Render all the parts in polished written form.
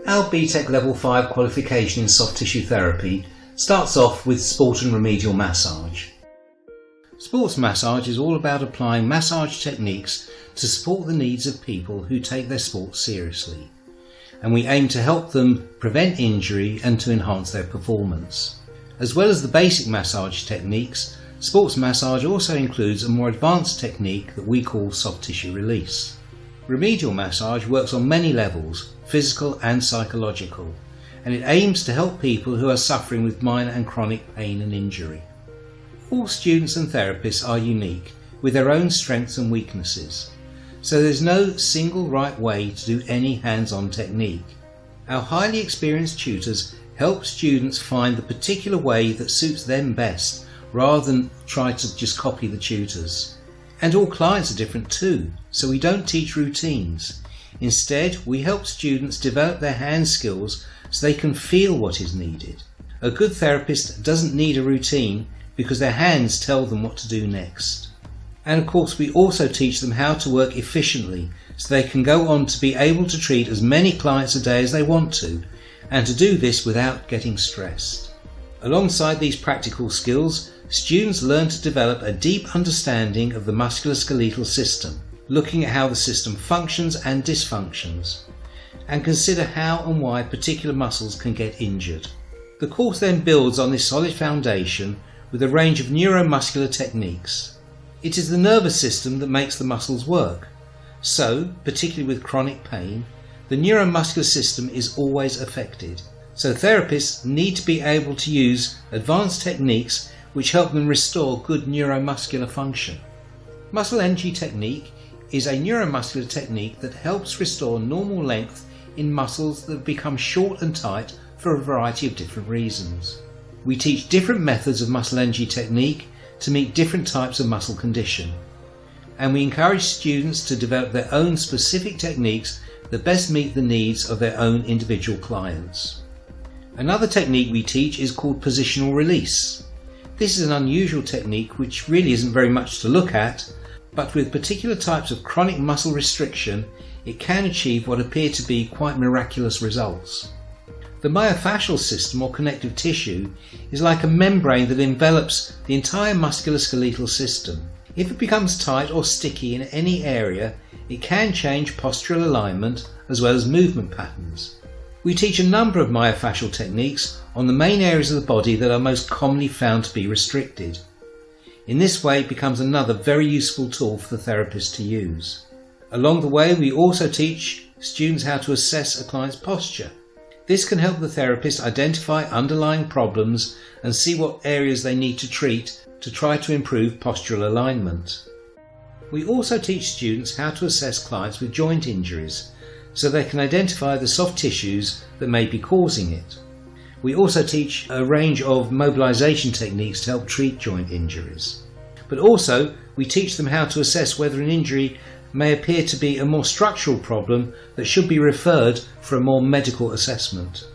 Our BTEC Level 5 qualification in soft tissue therapy starts off with sport and remedial massage. Sports massage is all about applying massage techniques to support the needs of people who take their sport seriously, and we aim to help them prevent injury and to enhance their performance. As well as the basic massage techniques, sports massage also includes a more advanced technique that we call soft tissue release. Remedial massage works on many levels, physical and psychological, and it aims to help people who are suffering with minor and chronic pain and injury. All students and therapists are unique, with their own strengths and weaknesses, so there's no single right way to do any hands-on technique. Our highly experienced tutors help students find the particular way that suits them best, rather than try to just copy the tutors. And all clients are different too, so we don't teach routines. Instead, we help students develop their hand skills so they can feel what is needed. A good therapist doesn't need a routine because their hands tell them what to do next. And of course, we also teach them how to work efficiently so they can go on to be able to treat as many clients a day as they want to, and to do this without getting stressed. Alongside these practical skills, students learn to develop a deep understanding of the musculoskeletal system, looking at how the system functions and dysfunctions, and consider how and why particular muscles can get injured. The course then builds on this solid foundation with a range of neuromuscular techniques. It is the nervous system that makes the muscles work, so, particularly with chronic pain, the neuromuscular system is always affected. So therapists need to be able to use advanced techniques which help them restore good neuromuscular function. Muscle energy technique is a neuromuscular technique that helps restore normal length in muscles that become short and tight for a variety of different reasons. We teach different methods of muscle energy technique to meet different types of muscle condition, and we encourage students to develop their own specific techniques that best meet the needs of their own individual clients. Another technique we teach is called positional release. This is an unusual technique which really isn't very much to look at, but with particular types of chronic muscle restriction, it can achieve what appear to be quite miraculous results. The myofascial system, or connective tissue, is like a membrane that envelops the entire musculoskeletal system. If it becomes tight or sticky in any area, it can change postural alignment as well as movement patterns. We teach a number of myofascial techniques on the main areas of the body that are most commonly found to be restricted. In this way, it becomes another very useful tool for the therapist to use. Along the way, we also teach students how to assess a client's posture. This can help the therapist identify underlying problems and see what areas they need to treat to try to improve postural alignment. We also teach students how to assess clients with joint injuries, so they can identify the soft tissues that may be causing it. We also teach a range of mobilization techniques to help treat joint injuries. But also, we teach them how to assess whether an injury may appear to be a more structural problem that should be referred for a more medical assessment.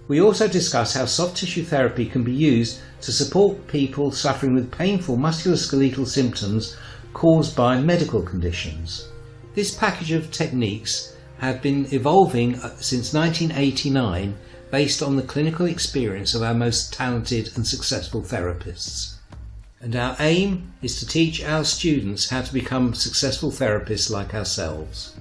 We also discuss how soft tissue therapy can be used to support people suffering with painful musculoskeletal symptoms caused by medical conditions. This package of techniques have been evolving since 1989 based on the clinical experience of our most talented and successful therapists. And our aim is to teach our students how to become successful therapists like ourselves.